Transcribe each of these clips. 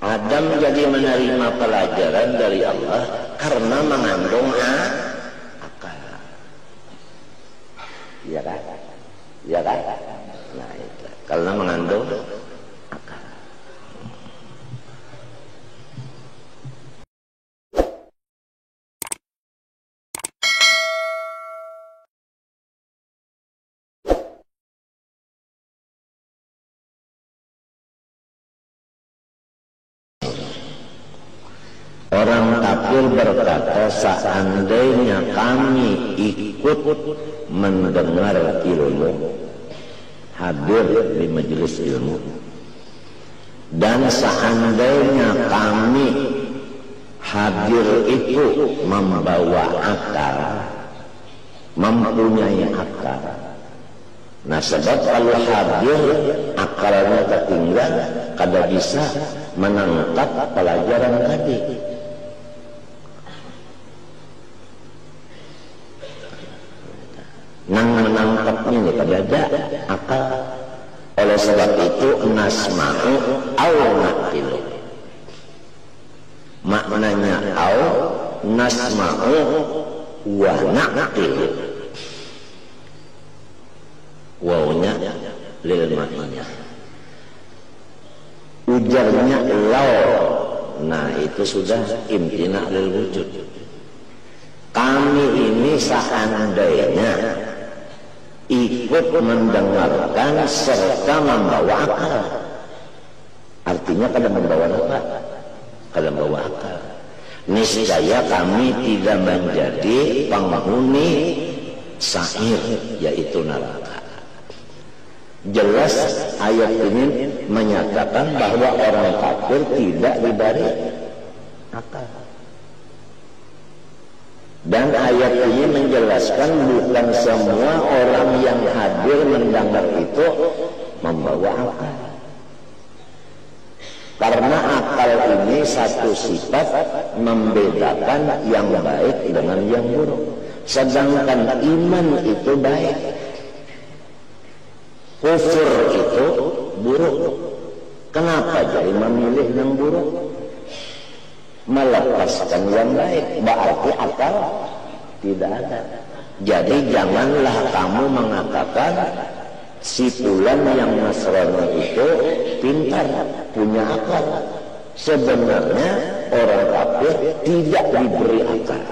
Adam jadi menerima pelajaran dari Allah karena mengandung akal. Iya kan? Iya kan? Nah itu karena mengandung akal. Orang kafir berkata, seandainya kami ikut mendengar ilmu, hadir di majelis ilmu, dan seandainya kami hadir itu membawa akal, mempunyai akal. Nah sebab kalau hadir akalnya ketinggal, kada bisa menangkap pelajaran tadi. Nang menangkapnya ini kada ada akal. Oleh sebab itu nasma'u au naqilu. Maknanya au nasma'u wa naqilu. Wawnya lil ma'iyah. Ujarnya lau. Nah itu sudah imtina lil wujud. Kami ini seandainya ikut mendengarkan serta membawa akal. Artinya kada membawa apa? Kada membawa akal. Niscaya kami tidak menjadi penghuni sa'ir, yaitu neraka. Jelas ayat ini menyatakan bahwa orang kafir tidak diberi akal. Dan ayat ini menjelaskan bukan semua orang yang hadir mendengar itu membawa akal. Karena akal ini satu sifat membedakan yang baik dengan yang buruk. Sedangkan iman itu baik, kufur itu buruk. Kenapa jadi memilih yang buruk? Melepaskan yang baik, berarti akal tidak ada. Jadi janganlah kamu mengatakan si fulan yang Nasrani itu pintar, punya akal. Sebenarnya orang kafir tidak diberi akal.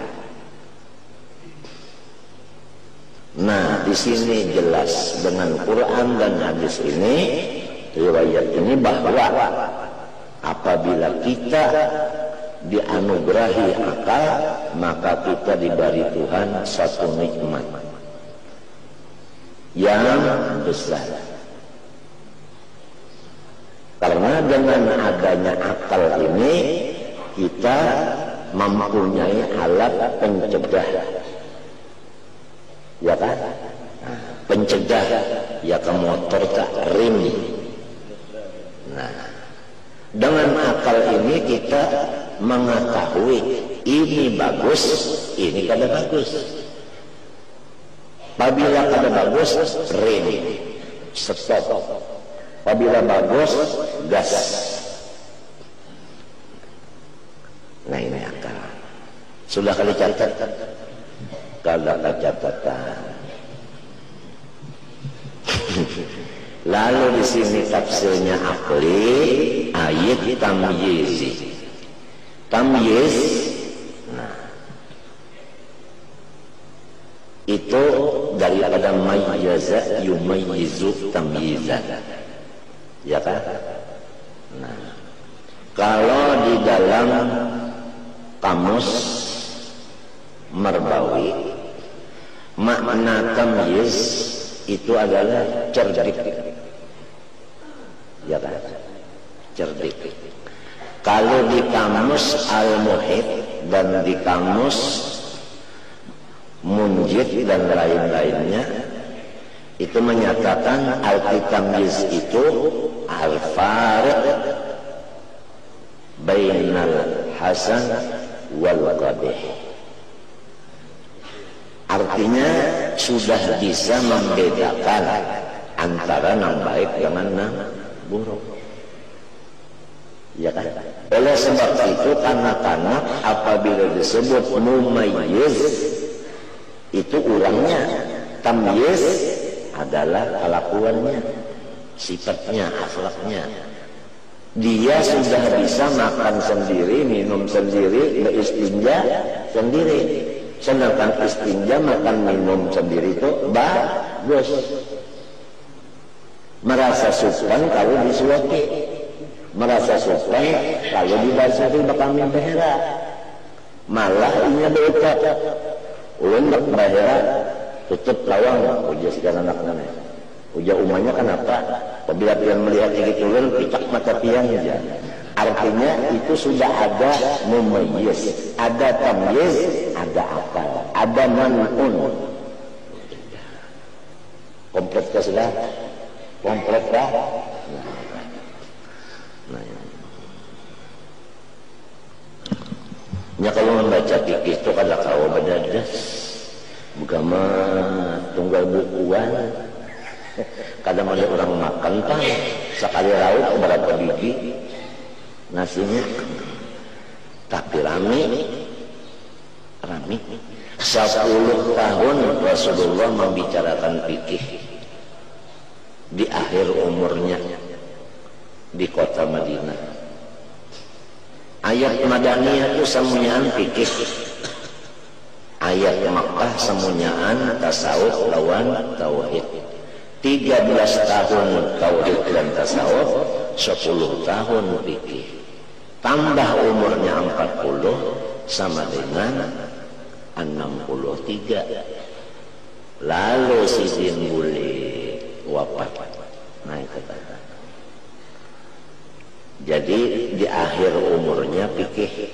Nah, di sini jelas dengan Quran dan hadis ini, riwayat ini bahwa apabila kita dianugerahi akal, maka kita diberi Tuhan satu nikmat yang besar. Karena dengan adanya akal ini kita mempunyai alat pencegah, ya kan? Pencegah ya ke motor tak rem. Nah, dengan akal ini kita mengetahui ini bagus, ini kada bagus. Apabila kada bagus, rem, stop. Apabila bagus, gas. Nah ini akal. Sudah kali catat? Kada catatan. Lalu di sini tafsirnya akli, ayat tamyizi. Tamyiz, nah, itu daripada mayyaza yumayyizu tamyizan, ya kan? Nah, kalau di dalam kamus Marbawi, makna tamyiz itu adalah cerdik, ya kan? Cerdik. Kalau di kamus Al-Muhit dan di kamus Munjid dan lain-lainnya, itu menyatakan al-tamyiz itu al-fariq bainal hasan wal qabih. Artinya sudah bisa membedakan antara yang baik dengan yang buruk. Ya kan? Oleh sebab itu kanak-kanak apabila disebut mumayyiz itu orangnya, tamyiz adalah kelakuannya, sifatnya, akhlaknya. Dia sudah bisa makan sendiri, minum sendiri, beristinja sendiri. Sedangkan istinja makan minum sendiri itu bagus. Merasa sukan kalau disuapi, merasa sukan kalau dibasuhi bakal behera. Malah ini dosa. Ulun bak behera tutup lawang, uja sekarang anak-anak. Uja umahnya kenapa? Apabila pian melihat gitu ulun picak mata pian aja. Artinya itu sudah ada mumayyiz, ada tamyiz, ada akal, ada man'un. Komplit ke sudah? Komplit dah? Ya kalau membaca fikih itu kada kau badadas, bugama tunggal bukuan. Kadang ada orang makan pak, sekali raut berapa biji nasinya, tapi rame. 10 tahun Rasulullah membicarakan fikih di akhir umurnya di kota Madinah. Ayat Madaniyah itu semuanya fikih, ayat Makkah semuanya tasawuf lawan tauhid. 13 tahun tauhid dan tasawuf, 10 tahun fikih. Tambah umurnya 40 sama dengan 63. Lalu Sidin Buli wafat. Nah itu kata. Jadi di akhir umurnya fikih.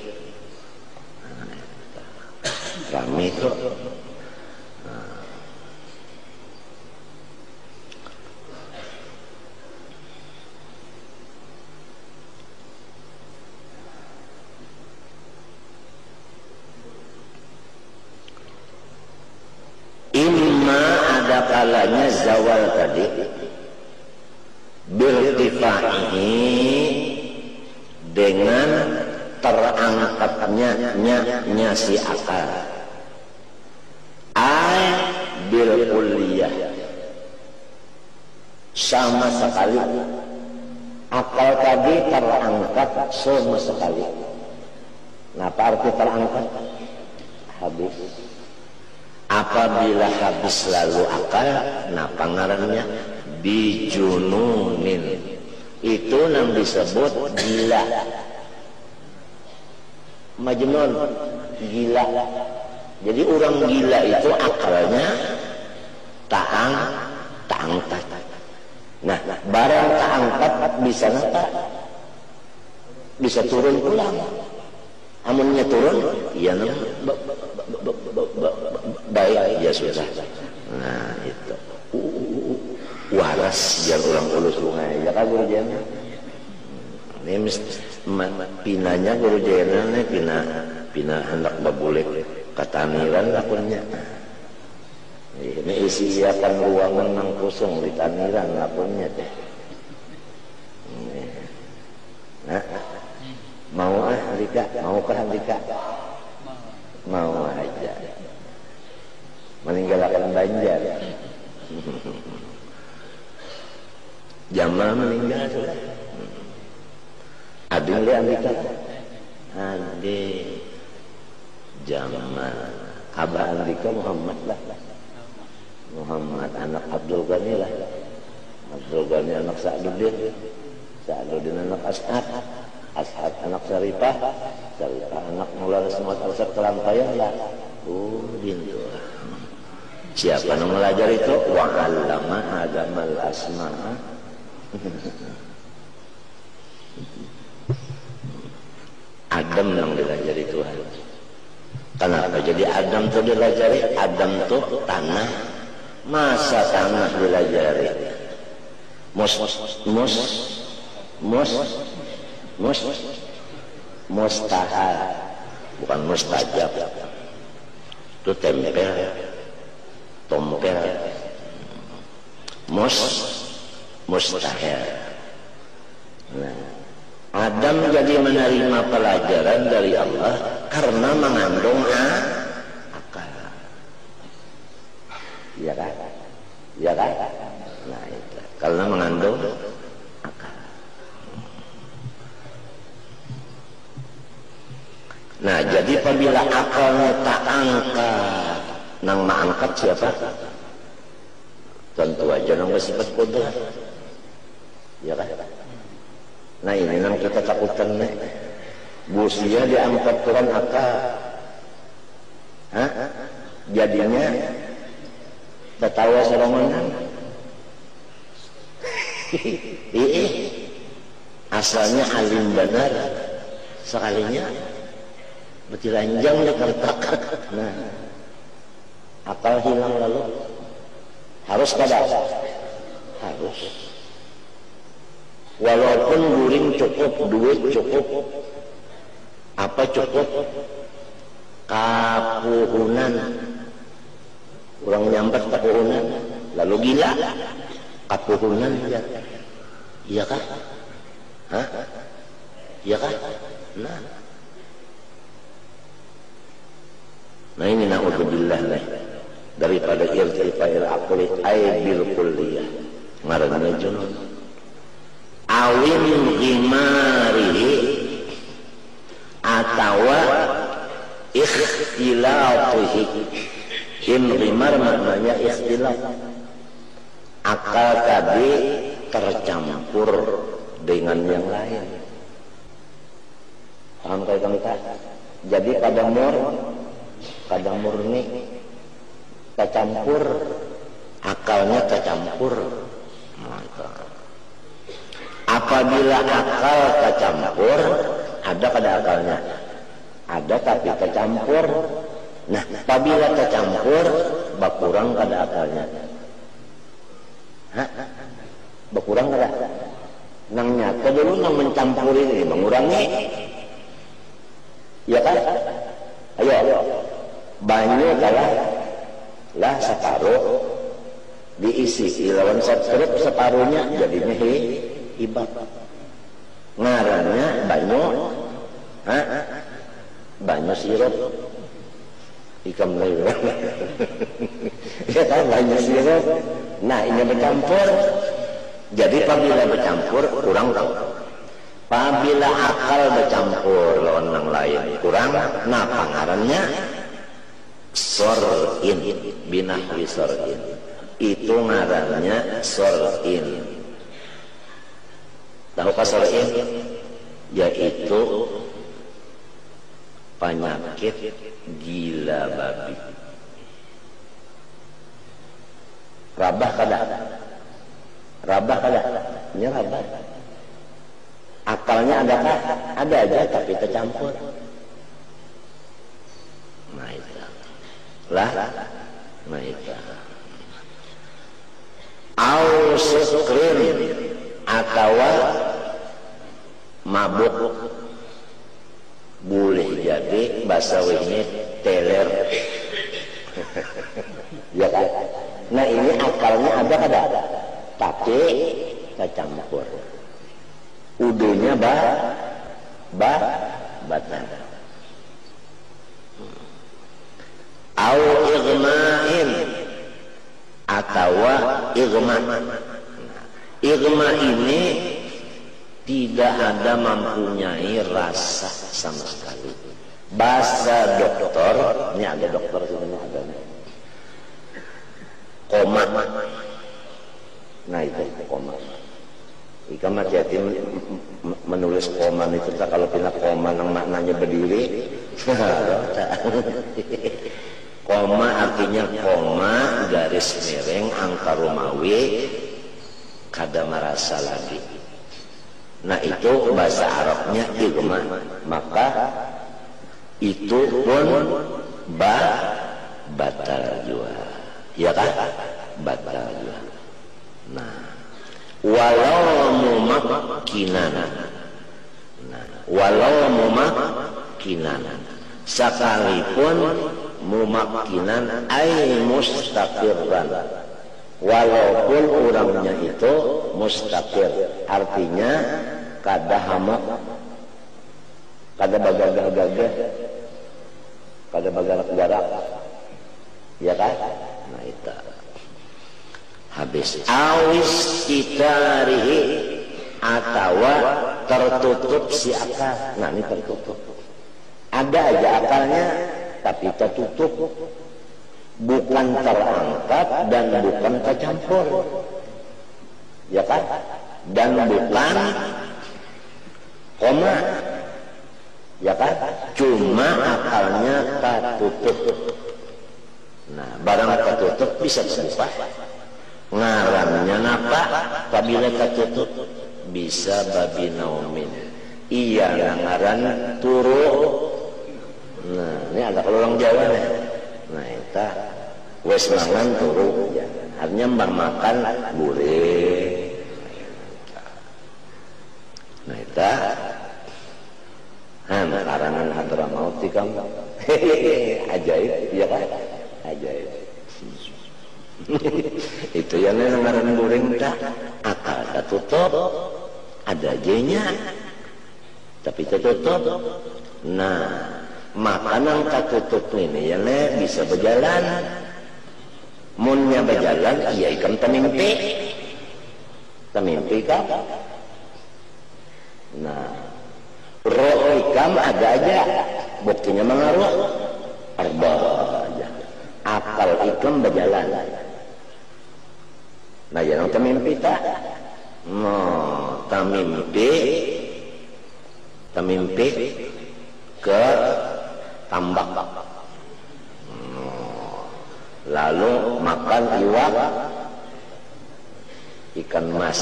Kami itu ada kalanya zawal tadi birtifa'ihi dengan terangkatnya nya si akal bil kulliyah sama sekali akal tadi terangkat sama sekali. Nah apa arti terangkat? Habis. Apabila habis lalu akal, nah pangarannya bijununin, itu yang disebut gila. Majnun, gila. Jadi orang gila itu akalnya angkat. Nah barang angkat bisa apa? Bisa turun pulang. Amunnya turun, ya baik ya sudah. Nah itu waras yang orang ulu sungai ya kan guru jana. Ini pinanya guru jana nih pina hendak babulek kataniran lakunnya. Ini isi akan ruangan nang kosong di taniran lakunnya teh. Nah mau Andika, maukah Andika? Mau aja. Meninggalkan Banjar. Jamal meninggal sudah. Adik lihat Andika. Adik Jamal. Abah Andika Muhammad lah. Muhammad anak Abdul Ghani lah. Abdul Ghani anak Sa'duddin. Sa'duddin anak Ash'ad. Ash'ad anak Syarifah. Syarifah anak Maulana Ismail Al-Sad Kelampayan lah. Oh gitu. Siapa yang belajar itu? Wa'allama Adamal Asma'a. Adam yang dilajari Tuhan. Kenapa? Jadi Adam itu dilajari. Adam itu tanah. Masa tanah dilajari? Mustahil, bukan mustajab. Itu tempel, tompel. Mustahil. Nah, Adam jadi menerima pelajaran dari Allah karena mengandung akal. Iya kan? Iya kan? Nah itu karena mengandung akal. Nah jadi apabila akalnya tak angkat, nang mengangkat siapa? Tentu aja nang bersifat kudrat. Ya kan? Nah ini nang kita takutkan nih. Busia diangkat Tuhan akal. Hah? Jadinya tertawa serongan. Asalnya alim benar, sekalinya betiranjang dikertak. Nah, akal hilang lalu. Harus kada? Harus. Walaupun guring cukup, duit cukup, apa cukup? Kapuhunan. Orang nyamper kapuhunan, lalu gila. Kapuhunan, ya. Iya kah? Hah? Iya kah? Nah ini na'udzubillah nih. Daripada irtifa'il aqli aibil kulliyah. Ngarannya junun. Awin ghimarihi atawa ikhtilatihi. Ghimar maknanya ikhtilat. Akal tadi tercampur dengan yang lain. Paham kayak kita? Jadi kadang murni tercampur, akalnya tercampur. Apabila akal tercampur, ada pada akalnya, ada tapi tercampur. Nah, apabila tercampur, berkurang pada akalnya. Hah? Berkurang kada? Nang nyata dulu nang mencampur ini mengurangi. Ya kan? Ayo. Banyak kalah lah separuh diisi lawan subscribe separuhnya jadinya hibah. Ngarannya banyak. Hah? Banyak sirup. Ikam lagi. Ya kan banyak sirup. Nah ini bercampur. Jadi apabila bercampur kurang tahu. Apabila akal bercampur lawan yang lain kurang. Nah pangarannya sor'in binahwi sor'in. Itu ngarannya sor'in. Tahukah sor'in? Yaitu penyakit gila babi. Rabah kada? Rabah kada? Ini rabah. Akalnya adakah? Ada aja tapi tercampur. Nah itu. Nah itu. Au sukrin atau mabuk. Boleh jadi bahasa ini teler. Ya kan? Nah ini akalnya ada kada? Tapi tercampur. Udunya batal. Au igma'in atau igma'. Igma' ini tidak ada mempunyai rasa sama sekali. Bahasa dokter, ini ada dokter sebenarnya ada. Koma. Nah itu koma. Ikam hati-hati menulis koma itu kalau pindah koma yang maknanya berdiri. Koma artinya koma garis miring angka Romawi kada merasa lagi. Nah itu bahasa Arabnya igma. Maka itu pun batal juga. Ya kan? Batal juga. Nah, walau mumakkinan. Walau mumakkinan. Sekalipun mumakkinan ay mustaqirran. Walaupun orangnya itu mustaqir, artinya kada hama, kada bagagah-gagah, kada bagarak-garak, ya kan? Nah itu habis awis titarihi atawa tertutup si akal. Nah ini tertutup, ada aja akalnya tapi tertutup, bukan terangkat dan bukan tercampur, ya kan? Dan bukan koma, ya kan? Cuma akalnya tertutup. Nah barang tertutup bisa terbuka. Ngarannya napa? Apabila tertutup bisa babi naumin. Iya ngaran turu. Nah ini ada kalau orang Jawa nih. Nah itu wes mangan turu. Artinya mbak makan boleh. Nah itu karangan Hadramaut di kamu. Ajaib, iya kan? Ajaib. Itu yang ngaran goreng dah. Akal tertutup, ada J-nya, tapi tertutup. Nah, makanan tertutup ini ya bisa berjalan. Munnya berjalan, iya ikan temimpi. Temimpi kan? Nah, roh ikam ada aja, buktinya mengaruh. Arba aja. Akal ikam berjalan. Nah, yang temimpi tak? No, temimpi ke tambak. No. Lalu makan iwak, ikan mas,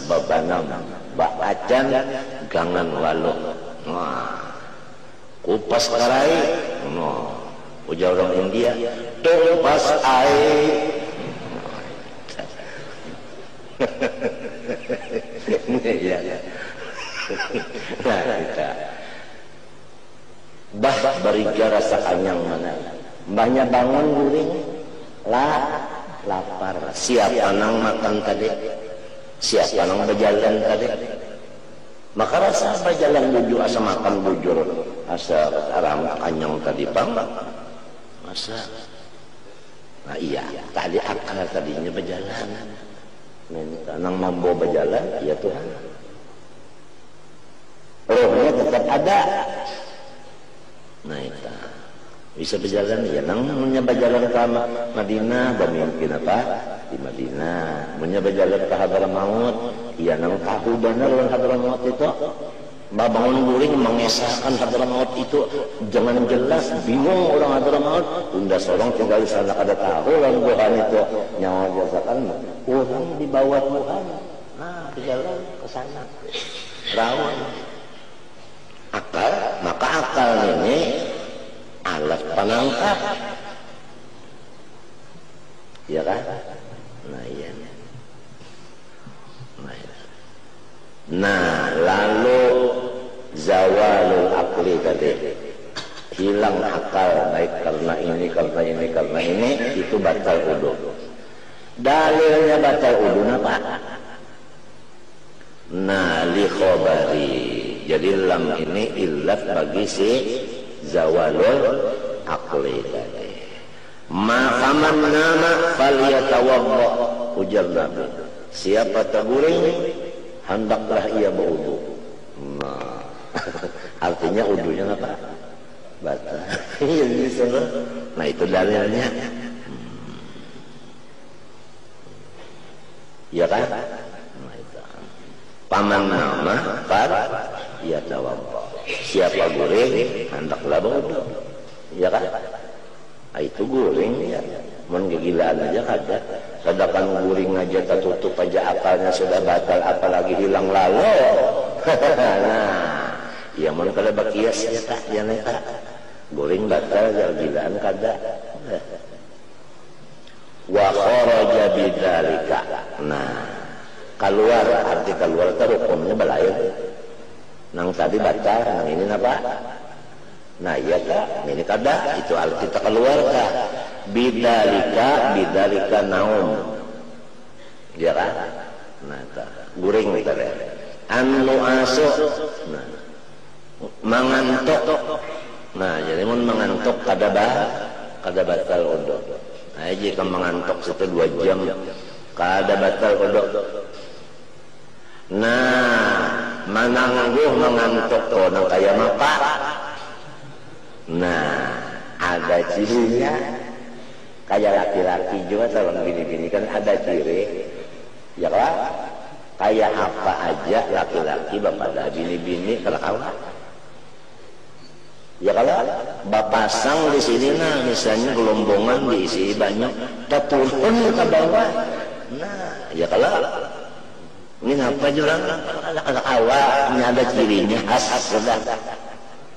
babanam, bak acan, gangan walu. Wah, kupas karai, no, ujar orang India, kupas air. Ya. Nah, kita bah beriga rasa kenyang mana? Mbahnya bangun guring, lapar. Siapa nang makan tadi? Siapa nang berjalan tadi? Maka rasa berjalan bujur, asa makan bujur, asa aram kenyang tadi bang. Masa? Nah iya, tadi akal tadinya berjalan. Minta nang mampu berjalan, ya Tuhan. Rohnya tetap ada. Nah itu bisa berjalan ya. Nang punya berjalan ke Madinah, bermimpi apa? Di Madinah. Punya berjalan ke Hadramaut, ya nang tahu benar orang Hadramaut itu. Mbak bangun guring mengesahkan Hadramaut itu jangan jelas, bingung orang Hadramaut. Unda seorang tinggal di sana kada tahu orang Tuhan itu nyawa jasakan orang dibawa Tuhan. Nah berjalan ke sana rawan akal, maka akal ini alat penangkap, ya kan? Nah iya. Nah lalu zawalul akli tadi, hilang akal baik karena ini itu batal wudu. Dalilnya batal wudu apa? Nah li khobari, jadi lam ini illat bagi si zawalul akli tadi. Makaman nama faliyatawadda, ujar Nabi, siapa terguling hendaklah ia berwudu. Nah, artinya wudunya apa? Batal. Nah itu dalilnya. Ya kan? Paman nama par ya tawadda. Siapa guring hendaklah berwudu. Ya kan? Nah, itu guring ya. Mun kegilaan aja kada. Sedangkan guring aja tertutup aja akalnya sudah batal, apalagi hilang lalu. Nah, ya mun kada bakias ya tak ya neta. Guring batal kegilaan kada. Wa kharaja bidzalika. Nah, keluar arti keluar itu hukumnya belain. Nang tadi batal, nang ini apa? Nah iya kak, ini kada, itu arti tak keluar kak. Bidalika naum, ya kan? Nah tak, guring tadi. An-nu'asu, nah, mengantuk. Nah, jadi mun mengantuk kada batal wudu. Nah, jika mengantuk itu 2 jam kada batal wudu. Nah, menangguh mengantuk tuh nang kaya mapa. Nah, ada cirinya. Kayak laki-laki juga kalau bini-bini kan ada ciri. Ya kan? Kayak apa aja laki-laki bapak bini-bini kalau kawan. Ya kalau bapasang di sini nah misalnya gelombongan diisi banyak, turun ke bawah. Nah, ya kalau ini apa juga anak awal ini ada cirinya khas sudah.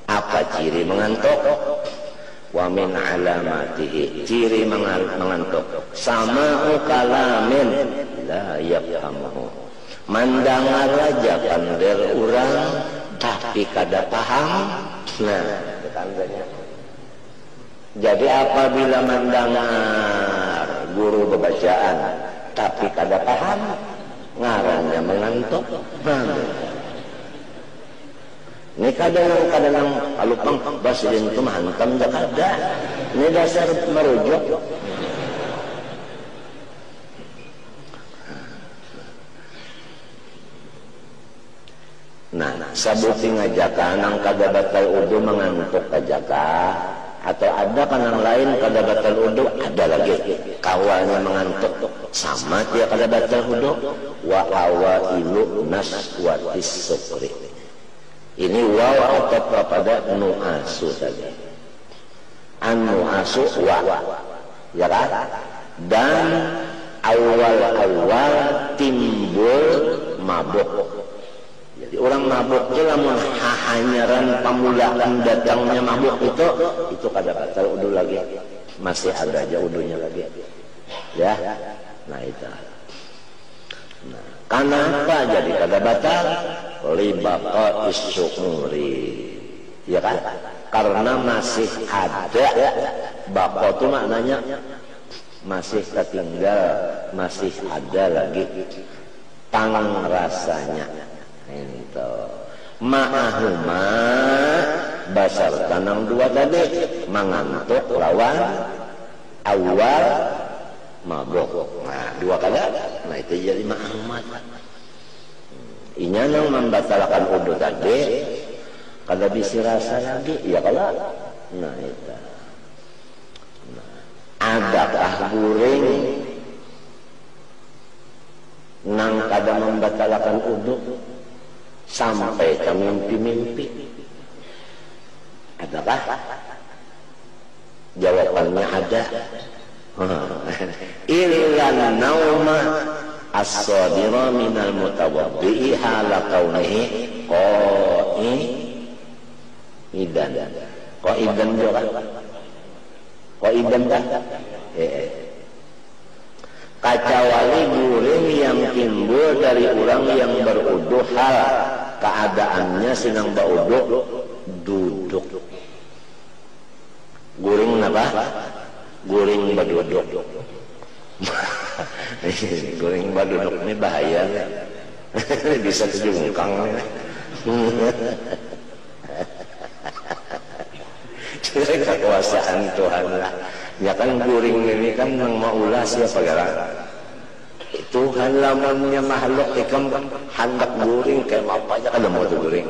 Apa ciri mengantuk? Wa min alamatihi, ciri mengantuk. Sama'u kalamin la yafhamuhu. Mendengar aja pandir urang tapi kada paham. Nah, tandanya. Jadi apabila mendengar guru bacaan tapi kada paham, ngarannya mengantuk. Ini kadang-kadang alupang basilin itu menghantam dah kada. Ini dasar merujuk. Nah, sabuti ngajakan ang kada batal udu mengantuk kajaka atau ada kanang lain kada batal udu, ada lagi kawannya mengantuk sama dia kada batal udu wa awailu naswatis sukri. Ini waw atau pada nu'asu tadi. An-nu'asu wa, ya kan? Dan awal-awal timbul mabuk. Jadi orang mabuk itu lamun hanyaran pamulaan datangnya mabuk itu kada batal udu lagi. Masih ada aja udunya lagi. Ya. Nah itu. Nah, kenapa jadi kada batal? Libaqa isyukuri, ya kan? Karena masih ada. Baqa itu maknanya masih tertinggal, masih ada lagi tang rasanya. Itu ma'ahuma basar tanang 2 tadi mengantuk lawan awal mabuk. Nah 2 kali. Nah itu jadi ma'ahuma. Inya yang membatalkan udu tadi kada bisa rasa lagi ya kalau nah itu nah, adakah guring nang kada membatalkan udu sampai ke mimpi-mimpi adakah? Jawabannya ada. Illa nauma as-sadira minal mutawaddi'i hala kaunihi qa'idan juga qa'idan kan kecuali guring yang timbul dari orang yang beruduh hal keadaannya senang bauduh duduk. Guring apa? Guring baduduk. Goreng baduduk ini bahaya. Bisa kejungkang. Kekuasaan Tuhan lah. Ya kan guring ini kan yang maulah siapa gara. Tuhan lamunnya makhluk ikam hendak guring kayak apa aja kada mau tuh guring.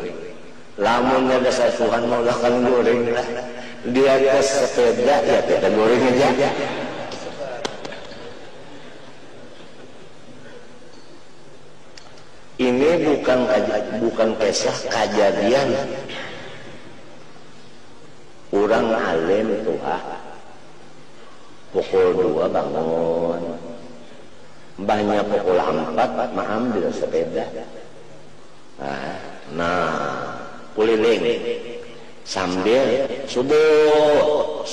Lamunnya dasar Tuhan maulah kan guring lah. Dia atas sepeda ya kita guring aja. Ini bukan kisah kejadian orang alim Tuhan pukul 2 bangun banyak pukul 4 ambil sepeda nah puliling sambil subuh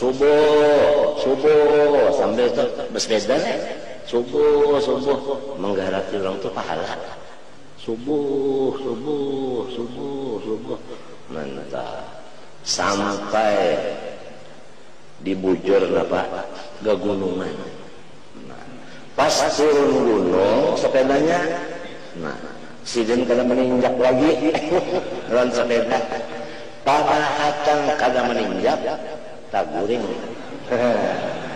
sambil itu bersepeda subuh menggarap orang itu pahala subuh mantap sampai di bujur apa gagunungan. Nah, pas turun gunung sepedanya nah sidin kada meninjak lagi lawan sepeda pangahatan kada meninjak taguring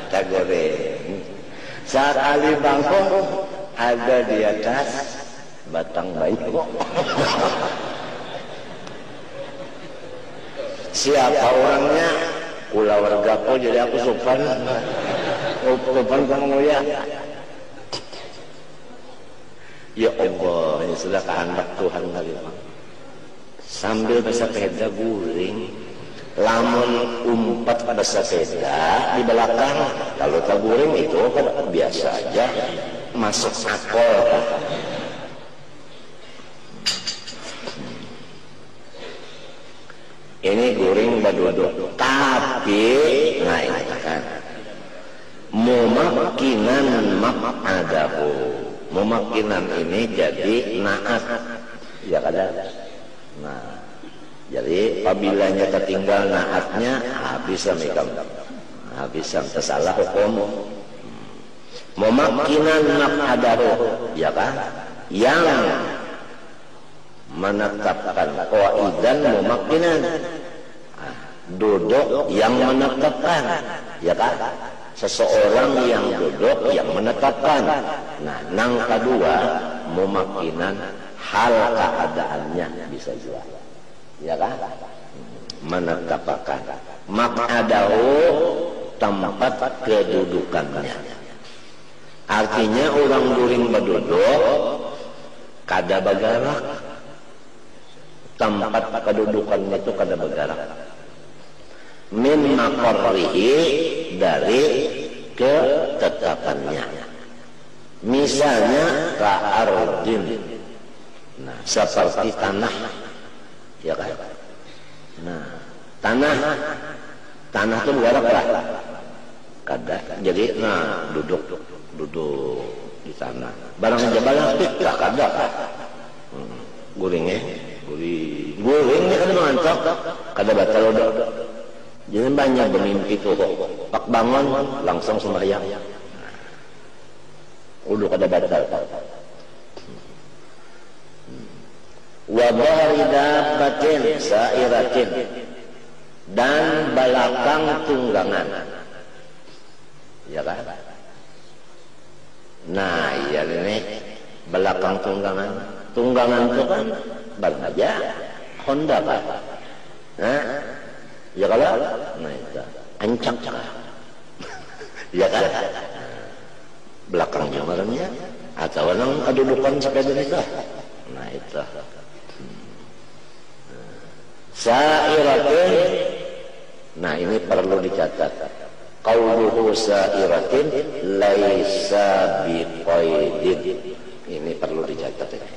taguring sekali bangkok ada di atas batang baiko. Siapa orangnya? Kula wargaku jadi aku sopan kamu ya. Ya Allah, ini sudah kehendak Tuhan kali Bang. Sambil bersepeda guring, lamun umpat bersepeda di belakang, kalau tak guring itu kan biasa aja, masuk akal. Ini guring baduduk, tapi nah ini kan mumakkinan maq'adahu. Mumakkinan ini jadi naat, ya kada. Nah, jadi apabila tertinggal naatnya habis mikam, habis tersalah hukum. Mumakkinan maq'adahu, ya kan? Yang menetapkan qaidan mumakkinan, duduk yang menetapkan, ya kan? Seseorang yang duduk yang menetapkan. Nah, nang kedua mumakkinan hal keadaannya bisa juga, ya kan? Menetapkan maq'adahu tempat kedudukannya. Artinya orang guring berduduk kada bergerak, tempat kedudukannya itu kada bergerak. Min maqarrihi dari ketetapannya. Misalnya ka'ardin, nah seperti tanah, ya kan? Nah tanah itu bergerak lah, kada. Jadi nah duduk di tanah. Barang jabalan tidak kada. Guringnya kada mantap, kada batal udah. Jangan banyak bermimpi tuh, pak bangun langsung sembahyang. Udah kada batal. Wa baridabatin sairatin, dan balakang tunggangan, ya kan? Nah, iya ini belakang tunggangan. Tunggangan itu kan baja Honda kan? Nah, ya kalau, nah itu ancak ya kan? Belakang jawabannya atau orang kedudukan sepeda itu, nah itu. Sairatin, nah ini perlu dicatat. Qauluhu sairatin laisa biqaidin. Ini perlu dicatat ini.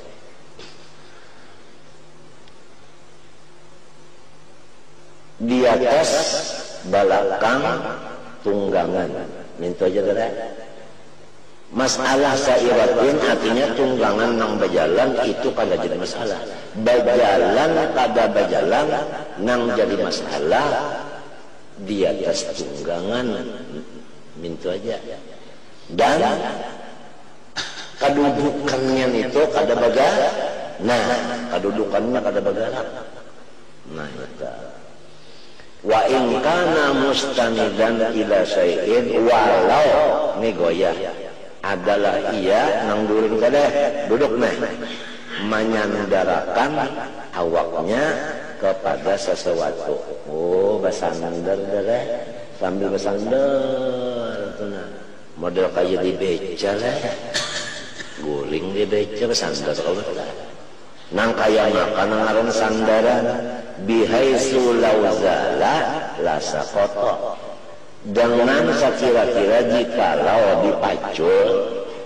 Di atas balakang tunggangan. Minta aja dah. Masalah sairatin artinya tunggangan nang berjalan itu kada jadi masalah. Berjalan kada berjalan nang jadi masalah. Di atas tunggangan minta aja. Dan kedudukannya itu kada bergerak. Nah, kedudukannya kada bergerak. Nah, itu. Wa in kana mustanidan ila syai'in, walau ni goyah adalah ia nang during kada duduk nah menyandarkan awaknya kepada sesuatu. Oh, bersandar dah, sambil bersandar tu nah. Model kayak di beca lah, guling di beca bersandar kalau betul. Nang kaya makan ngaran sandaran bihaitsu lauzala lasaqata, dengan sekira-kira jikalau dipacul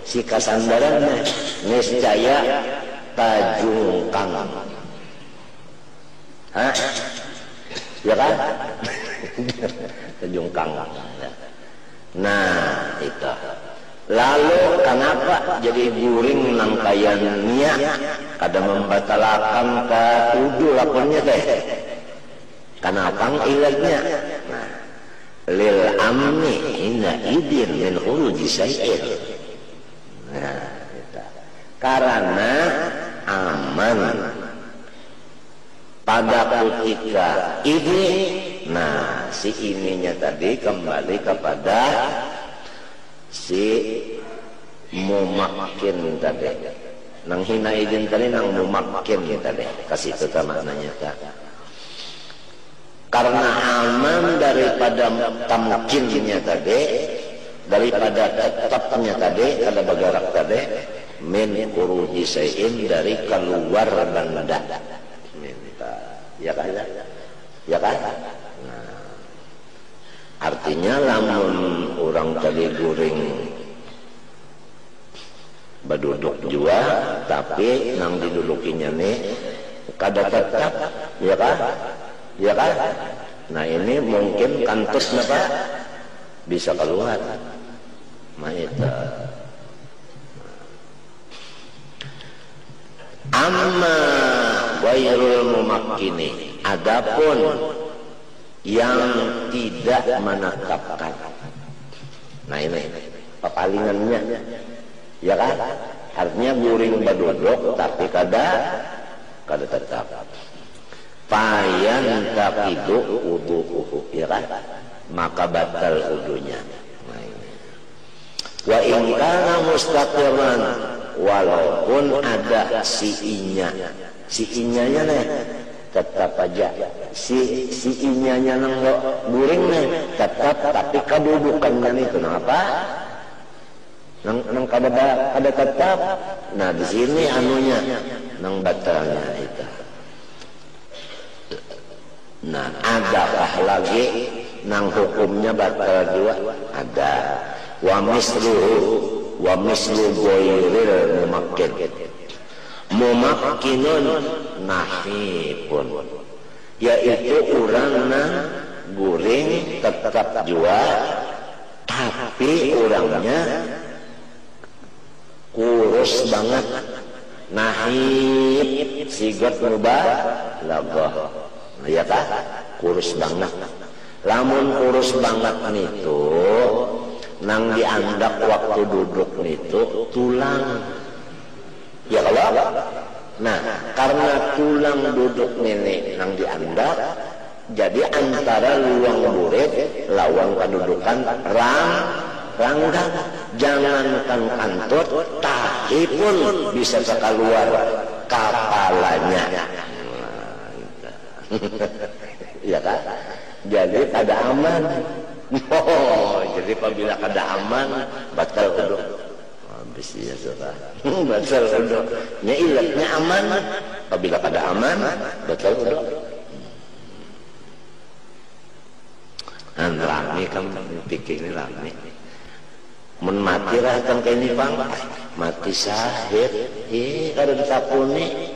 si kasandarannya niscaya tajungkang. Hah? Ya kan? Tajungkang. Nah, itu. Lalu kenapa jadi guring nang kaya niat kada membatalkan ka tujuh lakonnya teh? Kenapa ilahnya? Nah, lil amni inna idin min huruji syai'in. Nah, itu. Karena aman pada ketika ini. Nah, si ininya tadi kembali kepada si mumakin tadi. Nang hina idin tadi nang mumakin tadi. Kasih itu maknanya tak. Karena aman daripada tamkinnya tadi, daripada tetapnya tadi, ada bergerak tadi, min kuruji sayin dari keluar benda. Minta, ya kan? Ya kan? Nah, artinya lamun orang tadi guring berduduk jua, tapi nang didudukinya nih kada tetap, ya kan? Ya kan? Nah ini mungkin kantusnya Pak bisa keluar. Maita. Amma ghairul mumakkini, adapun yang tidak menetapkan. Nah ini pepalingannya. Ya kan? Artinya guring berduduk tapi kada tetap. Payan takidu wudu'uhu, ya kan? Maka batal wudunya. Wa in kana mustaqiran, walaupun ada si inya-nya nih tetap aja si inya-nya nang guring nih tetap, tapi kedudukannya itu kenapa? Nang kada tetap. Nah di sini anunya nang batalnya itu. Nah, adakah lagi nang hukumnya batal juga? Ada. Wa mislu ghairil mumakkin. Mumakkinun nahipun, yaitu urangna guring tetap juga, tapi orangnya kurus banget. Nahib sigat rubah lagah. Ya kan? Kurus banget. Lamun kurus banget itu nang diandak waktu duduk itu tulang. Ya kalau? Nah, karena tulang duduk nenek nang diandak, jadi antara luang burit lawan kedudukan ranggang. Jangankan kantut, tahi pun bisa keluar kepalanya. Ya kan? Jadi kada aman. Oh, jadi apabila kada aman batal wudu. Habis ya sudah. Batal wudu. Nya ilatnya aman. Apabila kada aman batal wudu. Rame kan pikir ini rame. Mun mati lah kan kayak ini bang. Mati syahid. Kada disapuni.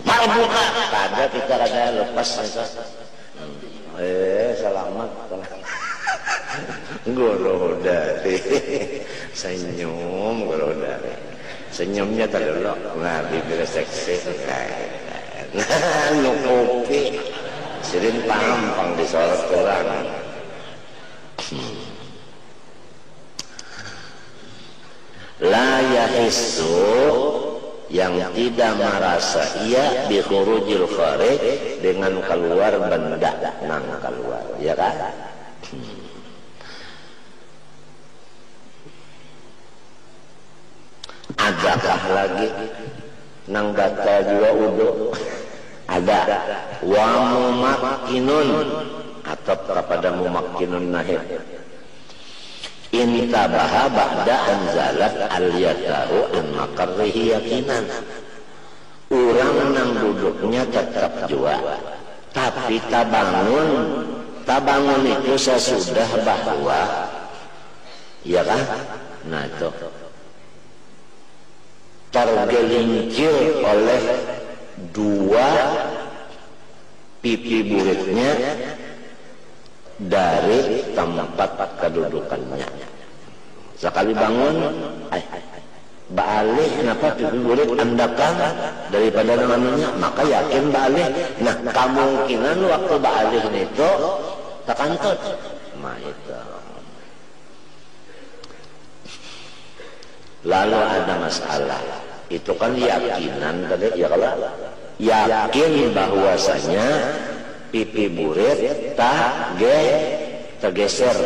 Mau buka, kada kita ada lepas selamat guru dari senyum guru dari senyumnya terlalu nah bibir seksi nah nukupi sirin pampang disorot orang la yahissu, yang tidak merasa ia bi khurujil kharij, dengan keluar benda nang keluar, ya kan? Adakah lagi nang batal juga wudu? Ada. Wa mumakkinun, atau kepada mumakkinun nahib. Intabaha ba'da anzalat al-yatahu an makarrihi yakinan. Orang nang duduknya tetap jua, tapi tabangun itu sesudah bahwa, ya kan? Nah itu tergelincir oleh dua pipi buritnya dari tempat kedudukannya. Sekali bangun, balik, kenapa pipi burit andakan daripada namanya, maka yakin balik. Nah, kemungkinan waktu balik itu terkantut. Nah itu. Lalu ada masalah. itu kan yakinan tadi ya, kalau yakin bahwasanya pipi burit tergeser.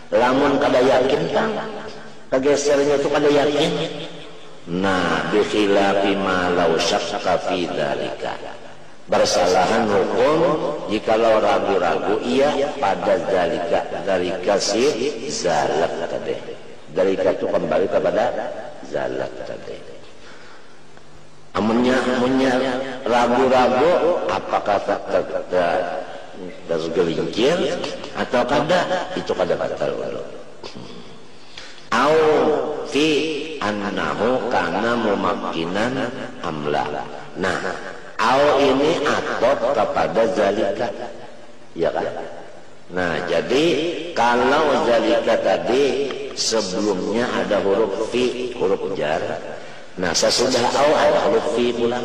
Lamun kada yakin kan tergesernya itu kada yakin. Nah, bi khilafi ma law syakka fi dzalika. Bersalahan hukum jikalau ragu-ragu ia pada dzalika si zalak tadi. Dzalika itu kembali kepada zalak tadi. Amunnya ragu-ragu apakah tergelincir atau kada, itu kada batal wudu. Au fi annahu kana mumakkinan amla. Nah, au ini atot kepada zalika, ya kan? Nah, jadi kalau zalika tadi sebelumnya ada huruf fi, huruf jar. Nah, sesudah au ada huruf fi pula.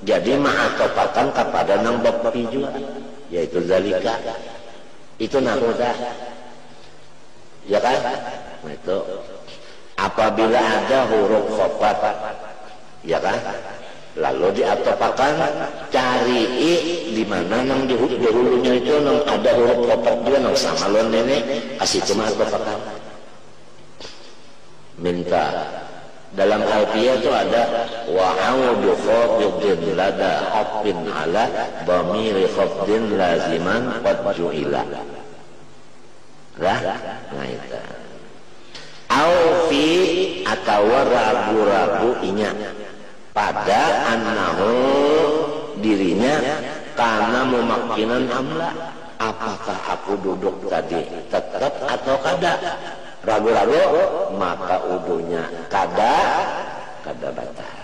Jadi ma'atopakan kepada nang bapi juga, yaitu zalika. Itu nahuda, ya kan? Nah, itu apabila ada huruf khafat, ya kan? Lalu diatopakan, cari di mana nang di hulunya itu nang ada huruf khafat juga nang sama lon ini kasih cuma atopakan. Minta dalam alfiyah itu ada wa'audu khafidin lada hafin ala bamiri khafdin laziman qad ju'ila. Nah itu au fi atau ragu-ragu inya pada annahu dirinya karena memakkinan amla, apakah aku duduk tadi tetap atau kada, ragu-ragu maka udunya kada batal.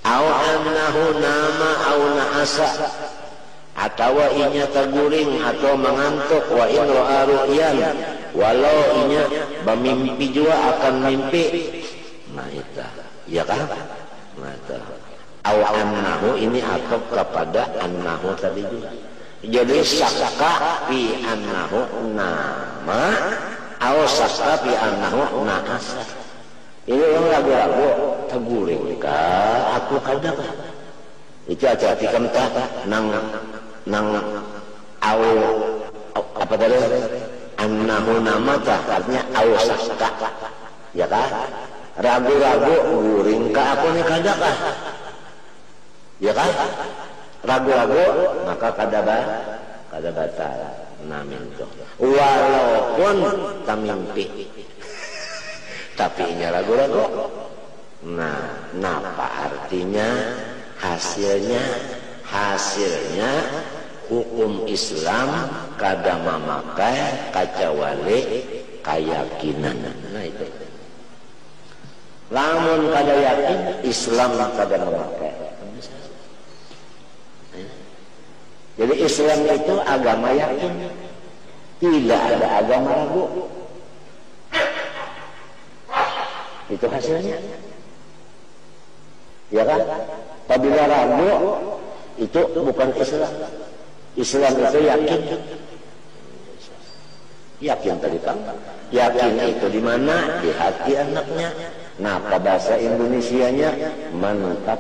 Au annahu nama au na'asa, atau inya terguring atau mengantuk, wa in ra'a ru'yan, walau inya bermimpi juga akan mimpi. Nah itu ya kan? Nah itu au annahu ini atau kepada annahu tadi juga. Jadi syakka fi annahu nama au syakka fi annahu na'asa. Ini orang ragu-ragu terguring kah aku kada kah? Itu hati-hati kentah nang au apa tadi annahu namata artinya au sakka, ya kan? Ragu-ragu guring ka aku ni kada kah, ya kan? Ragu-ragu maka kada batal. Nah minto walaupun tamimpi tapi nya ragu-ragu. Nah napa artinya? Hasilnya hukum Islam kada memakai kacawale keyakinan. Nah itu. Lamun kada yakin Islam kada memakai. Jadi Islam itu agama yakin, tidak ada agama ragu. Itu hasilnya. Ya kan? Apabila ragu itu bukan Islam. Islam itu yakin. Yakin tadi kan? Yakin itu di mana? Di hati anaknya. Nah, pada bahasa Indonesianya mantap.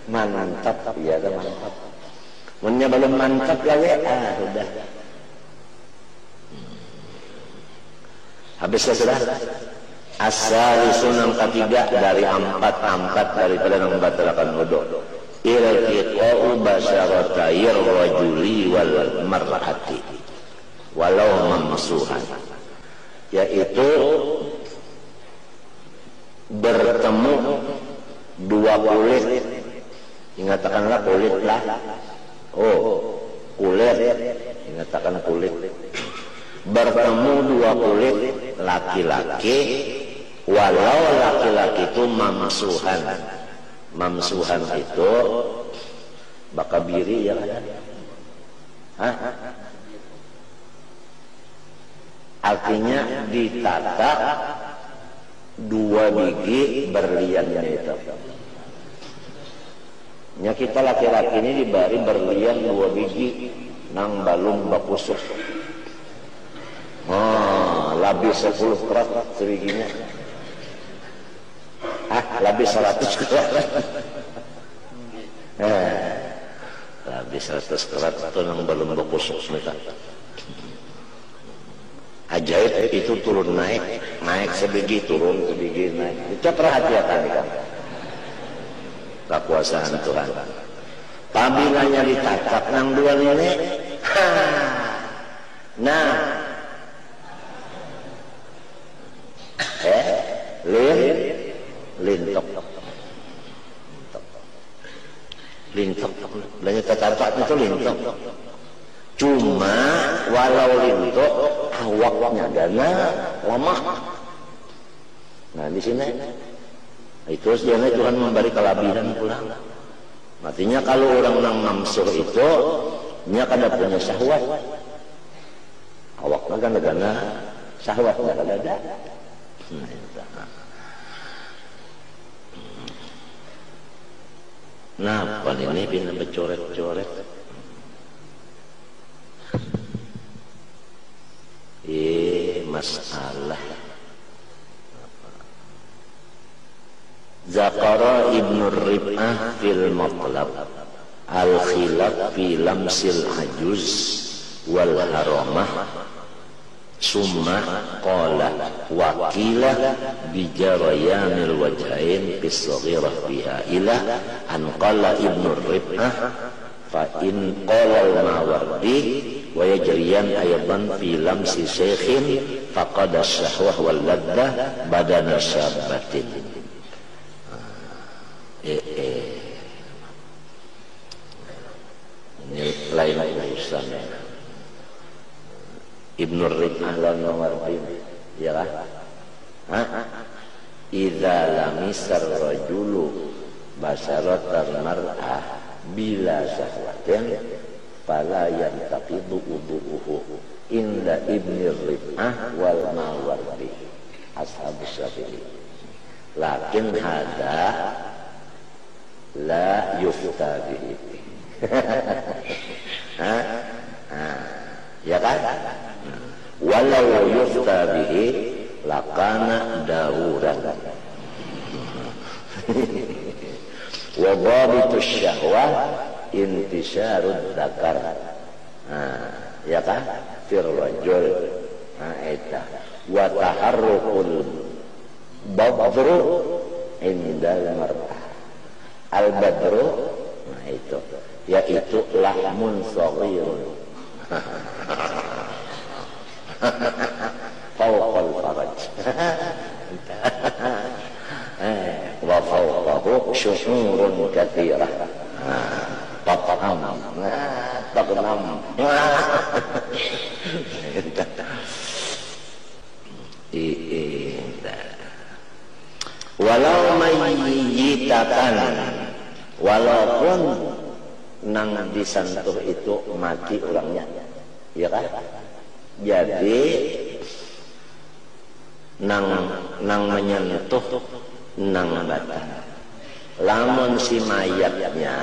Mantap, ya kan mantap. Mennya belum mantap lagi, sudah. Habis sudah. Asal sunan ketiga dari empat daripada yang membatalkan wudu. Iltiqa'u basyaratayir rajuli wal mar'ati walau mamsuhan, yaitu bertemu dua kulit. Ingatakanlah kulit lah. Kulit. Ingatakan kulit. Bertemu dua kulit laki-laki, walau laki-laki itu mamsuhan. Mamsuhan itu bakabiri ya kan? Artinya ditata dua biji berliannya itu. Ya kita laki-laki ini diberi berlian dua biji nang balung bakusuk. Lebih 10 kerat seriginya. lebih 100 karat. Lebih 100 karat itu yang belum berkusuk mereka. Ajaib itu turun naik sebiji turun sebiji naik. Itu perhatian kan. Kekuasaan Tuhan. Pabilanya ditatap nang dua nenek. Nah, lintok, banyak tatap itu lintok. Cuma walau lintok, awaknya dana lemah. Nah di sini itu sebenarnya Tuhan memberi kelabihan pulang. Artinya kalau orang yang mamsur itu, nya kada punya syahwat. Awaknya kan dana syahwatnya kada ada. Nah, apa ini bina bercoret-coret? Masalah. Zakara Ibnu Rib'ah fil Matlab al-khilaf fi lamsil ajuz wal haramah summa qala wakila bijarayanil wajhain bis-saghirah biha ila an qala Ibnu Rib'ah fa in qala al-Mawardi wa yajriyan aydan fi lamsi syaikhin faqad asyahwah wal laddah badana syabatin. Ini lain urusan. Ibnu Rib'ah lan Mawardi ya lah. Idza lamisar rajulu basaratal mar'ah bila syahwatin fala yantaqidu wudu'uhu inda Ibnu Rib'ah wal Mawardi ashabus Syafi'i. Lakin hada la yufta bihi. Ya kan? Walau yufta bihi lakana darurat. Wa dhabitus syahwah intisyarud dzakar. Ya kan? Fir rajul. Eta wa taharrukul badru indal mar'ah. Al-badru, nah itu, yaitu lahmun saghirun fawqal faraj wa fawqahu syu'urun katsirah taqnam walau mayyitatan, walaupun nang disentuh itu mati orangnya, ya kan? Jadi nang menyentuh nang batal. Lamun si mayatnya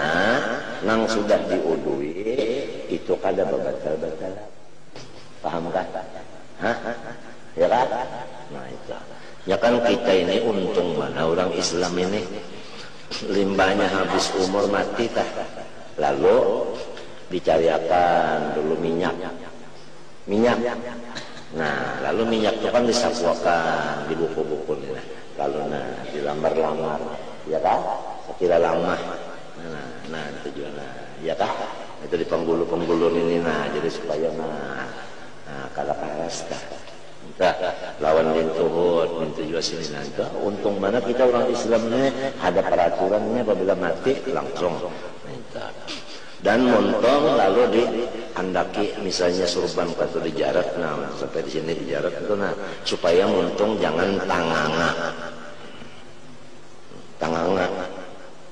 nang sudah diudui itu kada batal-batal. Paham kan? Ya kan? Nah itu. Ya kan kita ini untung mana orang Islam ini limbahnya habis umur mati tah. Lalu dicariakan dulu minyak. Nah, lalu minyak itu kan disakwakan di buku-buku ini. Lalu dilamar-lamar, ya kan? Sekira lama. Nah itu juga ya kan? Itu di penggulu-penggulu ini jadi supaya kalau karas dah. Lawan lintuhut, mintu juga sini nanti. Untung mana kita orang Islam ini ada peraturannya apabila mati langsung. Dan montong lalu diandaki misalnya surban atau dijarat, sampai di sini dijarat itu supaya montong jangan tanganga,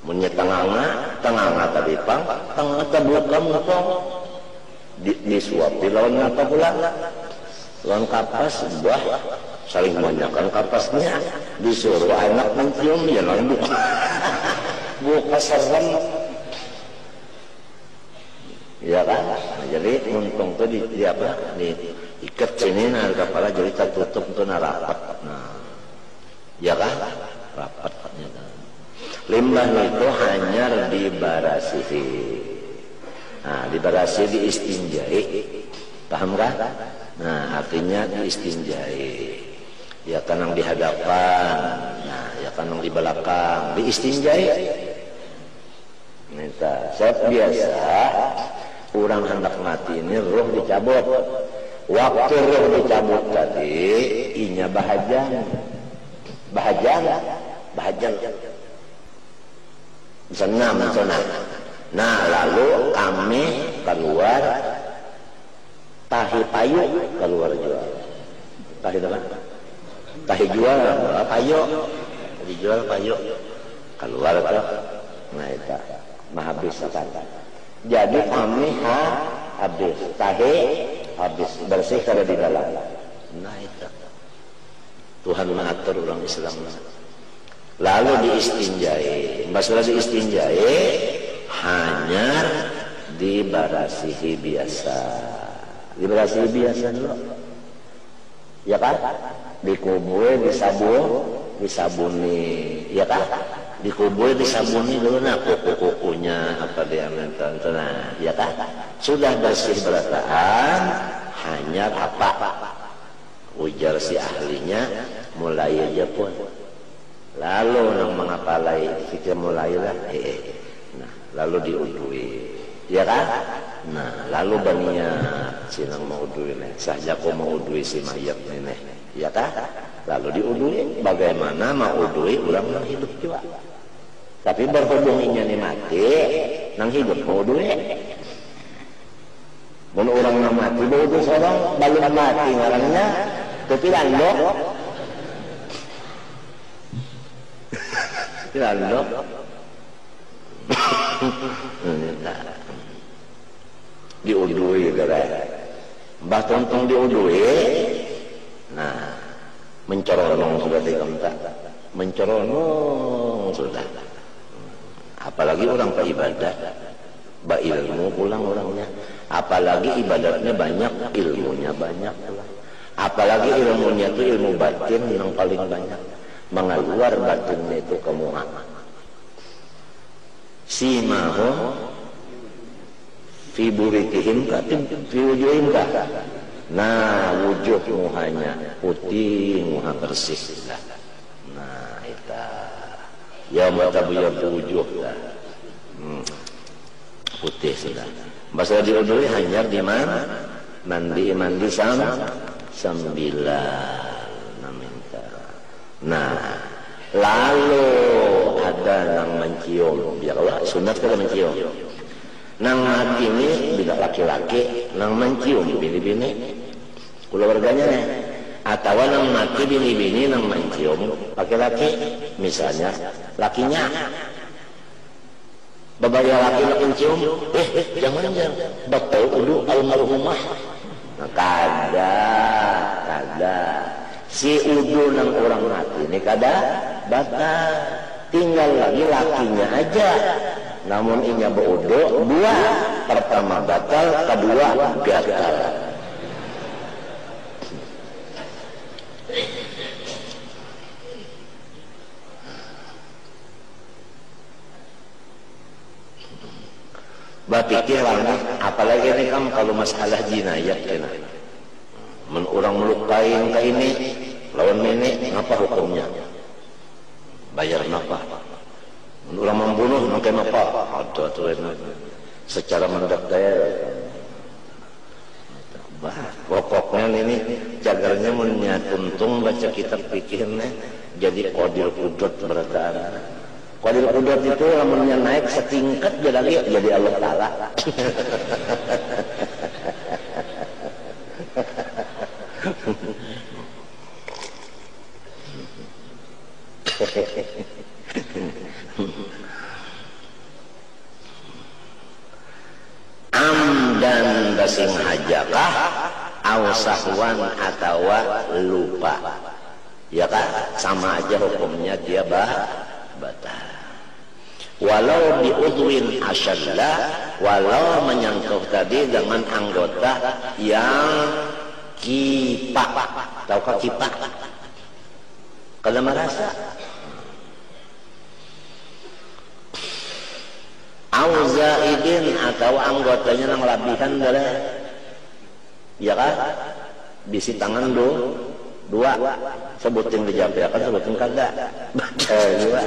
punya tanganga tadi pang, tanganga tabukam montong disuapi lawan apa pula? Lawan kapas, buah saling menyakan kapasnya, disuruh anak mencium ya lawan buka serem. Ya kan? Jadi untung tuh diikat sini kepala jadi tertutup tuh rapat. Ya kan? Rapat. Limbah itu hanya dibarasihi. Nah, dibarasi diistinjai. Paham kan? Nah, artinya diistinjai. Ya kan yang di hadapan, nah ya kan yang di belakang, diistinjai. Minta. Saya biasa orang hendak mati ini roh dicabut. Waktu roh dicabut tadi, inya bahajan. Senam. Nah lalu kami keluar tahi payu keluar jual. Tahi apa? Tahi jual payu. Dijual payu keluar tuh. Nah itu mah habis akan. Jadi kami habis tahi habis bersih kalau di dalam. Nah itu Tuhan mengatur orang Islam. Lalu diistinjai. Masalah diistinjai hanya dibarasihi biasa. Dibarasihi biasa dulu. Ya kan? Dikubur, disabuni. Ya kan? Dikubur, disabuni dulu nah kuku-kukunya apa dia nonton. Nah, ya kan? Sudah bersih berataan hanya apa? Ujar si ahlinya mulai aja pun. Lalu nang mengapalai fikir mulailah nah lalu diudui ya kan nah lalu berniat sinang mau udui nih saja kau mau udui si mayat nih ya kan lalu diudui bagaimana mau udui ulang nang hidup juga tapi berhubunginya nih mati nang hidup mau udui mun orang nang mati beudui seorang balum mati ngarangnya tapi landok lalu diudui gara Mbah Tontong diudui nah mencoronong sudah dikentak mencoronong sudah apalagi orang beribadah ilmu pulang orangnya apalagi ibadatnya banyak ilmunya banyak apalagi ilmunya itu ilmu batin yang paling banyak mengeluar batinnya itu ke muka simaho fi buritihim ka fi wujuhim ka nah wujud muhanya putih muha bersih nah itu ya mata buyar wujud putih sudah masalah diudui hanya di mana mandi sambilan nah lalu ada nang mencium biarlah sunat kalau mencium nang mati ini bila laki-laki nang mencium bini-bini keluarganya nih atau nang mati bini-bini nang mencium laki-laki misalnya lakinya babaya laki nak mencium jangan betul udu almarhumah nah, kada si udu nang orang mati ini kada batal tinggal lagi lakinya aja namun inya beudu dua pertama batal kedua gatal bapikir lah apalagi ini kan kalau masalah jinayat kena orang melukai ke ini lawan ini apa hukumnya bayar napa orang membunuh mungkin apa ada secara mendakdaya pokoknya ini jagarnya menyatuntung baca kitab fikihnya jadi kodil kudut berataan kodil kudut itu lamunnya naik setingkat jadi Allah Ta'ala amdan basing hajakah awsahwan atau lupa ya kan sama aja hukumnya dia batal walau diudwin asyadlah walau menyangkut tadi dengan anggota yang kipak tahukah kipak kalau merasa au zaidin atau anggotanya nang labihan dari ya kan bisi tangan dua sebutin dijabrakan sebutin kagak dua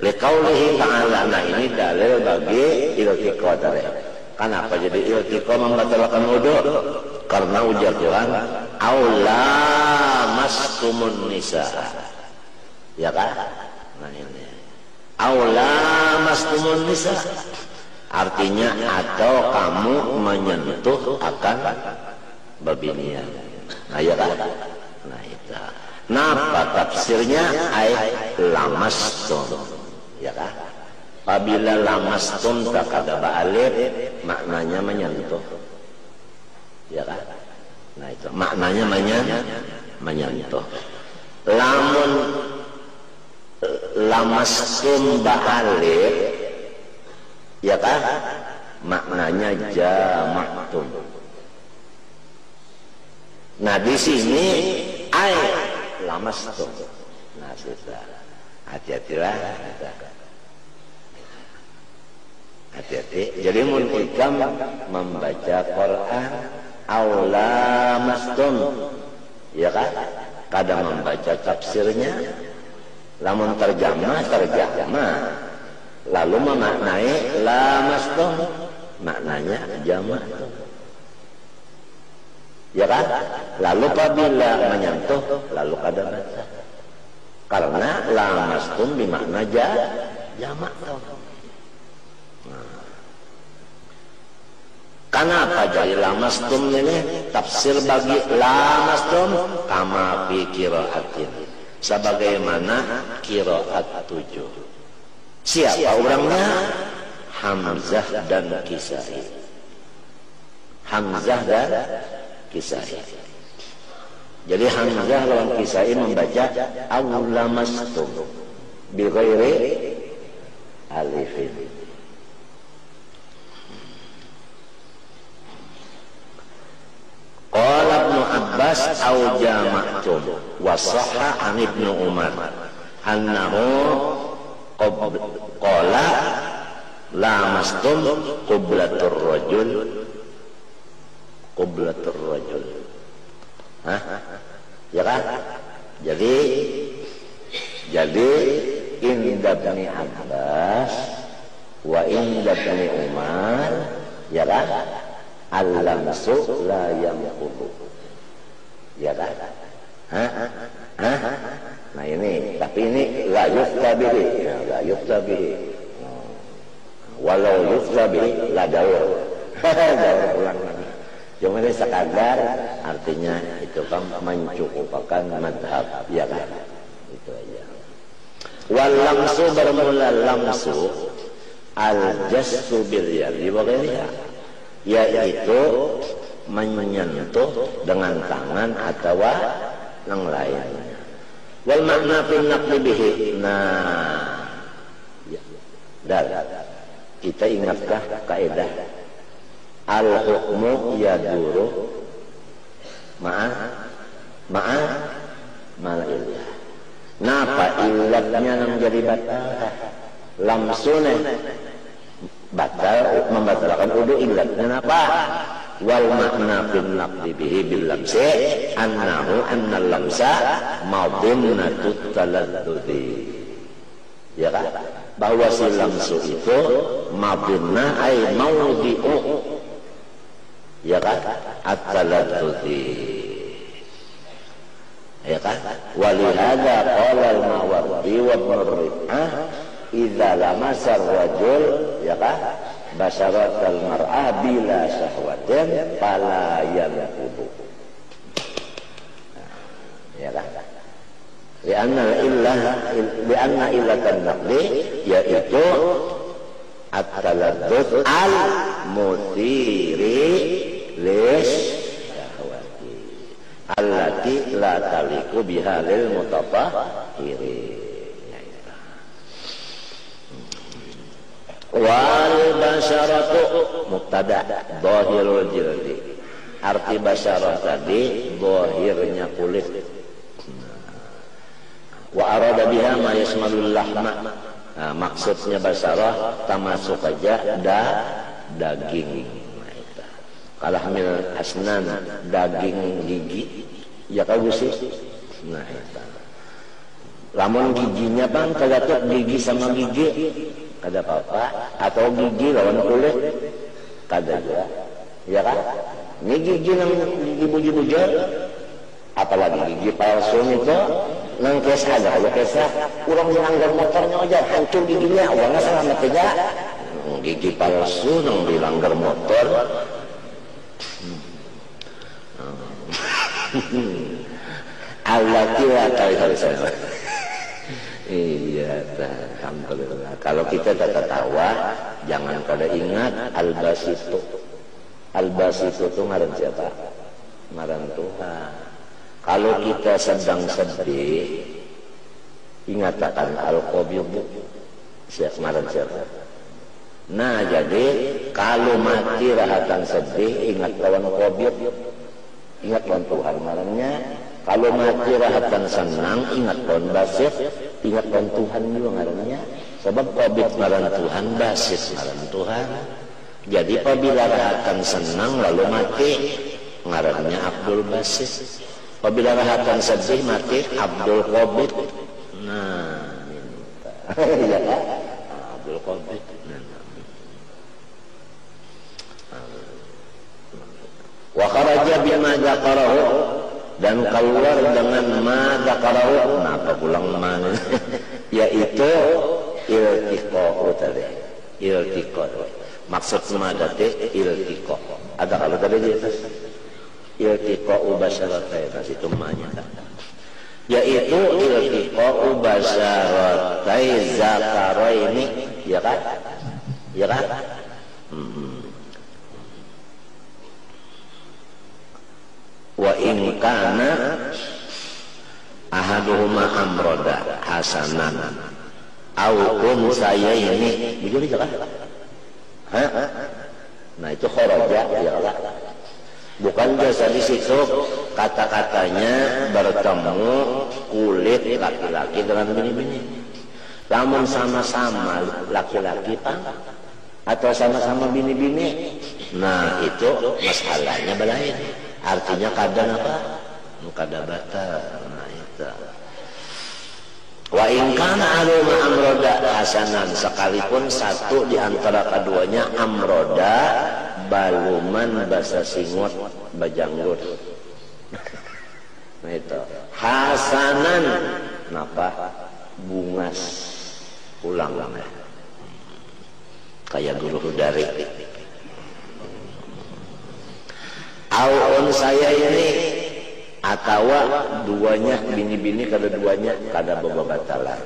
liqaulihi ta'ala. Nah ini dalil bagi iltiqa tadi. Kenapa jadi iltiqa membatalkan wudu? Karena ujar Tuhan aula mastumun nisa ya kan. Nah ini aula mastumun nisa artinya atau kamu menyentuh akan babinian. Nah ya kan. Nah itu napa tafsirnya ayat lamastum ya kan. Apabila lamastum tak ada ba'alif maknanya menyentuh ya kan. Nah itu maknanya menyentuh. Lamun lamastum ba'alif ya kan maknanya jamaktum. Nah di sini ay lamastum. Nah sudah hati-hatilah. Hati-hati. Jadi mun ikam membaca Quran aula mastum ya kan kadang membaca tafsirnya lamun terjemah lalu memaknai lamastum maknanya jamak ya kan lalu apabila menyentuh lalu kada baca karena lamastum bermakna jamak. Kenapa jadi lamastum ini tafsir bagi lamastum kama fi qiraatin sebagaimana qiraat 7. Siapa orangnya? Hamzah dan Kisai. Hamzah dan Kisai. Jadi Hamzah lawan Kisai membaca awlamastum bi ghairi alifin. Qala Ibnu Abbas au jama'tum wa sahha an Ibnu Umar annahu qala lamastum qiblatur rajul. Hah? Ya kan? Jadi inda Ibnu Abbas wa inda Ibnu Umar ya kan? Al-lamsu la yamqulu ya kan. Nah ini tapi ini la yuftabihi ya, la yuftabihi walau yuftabihi la daur ulang lagi cuma ini sekadar artinya itu kan mencukupkan madhab ya kan itu aja. Wal lamsu bermula lamsu al-jassu bil yadi wa ghairiha yaitu menyentuh dengan tangan atau yang lain. Wal makna fil naqli bihi. Nah, kita ingatkah kaidah al hukmu yaduru ma'a illah. Napa illatnya menjadi batal? Lamsune batal membatalkan wudu illatnya apa? Wal makna fil naqli bihi bil lamsi annahu annal lamsa madhinnatut taladdudi ya kan bahwa si lamsu itu madhinnah ay mawdi'u ya kan at-taladdudi ya kan walihada qala al-Mawardi wa Ibnu Rif'ah idza lamasar rajul ya kan basyaratal mar'ah bila syahwatin fala yanqudu ya kan lianna illatan naqli yaitu at-taladdud al-muthiri lis syahwati allati la taliqu biha lil mutatahhirin. Wal basyaratu mubtada dhahirul jildi. Arti basyarah tadi dhahirnya kulit. Wa arada biha ma yasmalul lahma Nah, maksudnya basarah termasuk aja daging. Kalau hamil asnan daging gigi ya kagak sih. Nah itu. Lamun giginya bang kagatuk gigi sama gigi kada apa-apa, atau gigi lawan kulit kada juga. Ya kan? Ini gigi nang gigi bujur-bujur, apalagi gigi palsu itu nang kes ada, kalau kesah kurang dilanggar motornya aja hancur giginya, uangnya selamat aja. Gigi palsu nang dilanggar motor. Allah kira kali saya. Iya, alhamdulillah. Kalau kita tertawa, jangan pada ingat al-basitu. Al-basitu itu ngaran siapa? Ngaran Tuhan. Kalau kita sedang sedih, ingat akan al-qabidu. Siapa ngaran siapa? Nah, jadi kalau mati rahatan sedih, ingat lawan qabid. Ingat lawan Tuhan ngarannya. Kalau mati rahatan senang, ingat lawan basit. Ingat lawan Tuhan juga ngarannya. Sebab qabid ngaran Tuhan, basit ngaran Tuhan. Jadi apabila rahatan senang lalu mati, ngarannya Abdul Basit. Apabila rahatan sedih mati, Abdul Qabid. Nah, ya kan? Abdul Qabid. Wa kharaja bima dzakarahu, dan keluar dengan ma dzakarahu. Kenapa pulang ma? Yaitu iltiqa'u tadi. Iltiqa'u. Maksud semadate iltiqa. Ada kalau tadi di atas iltiqa'u basyaratai, itu maknanya. Yaitu iltiqa'u basyaratai zakaraini, ya kan? Ya kan? Wa in kana ahaduhuma amroda hasanan au saya ini begini kan? Nah itu kharaja ya Allah. Bukan biasa di situ kata-katanya bertemu kulit laki-laki dengan bini-bini. Namun sama-sama laki-laki pak atau sama-sama bini-bini. Nah itu masalahnya belain. Artinya kadang apa? Kada batal. Nah itu. Wa in kana aluma amroda hasanan, sekalipun satu di antara keduanya amroda baluman bahasa singot bajanggut. Nah itu hasanan napa bungas ulang ya. Kayak guru dari awon saya ini atau duanya bini-bini kada duanya kada babatalan.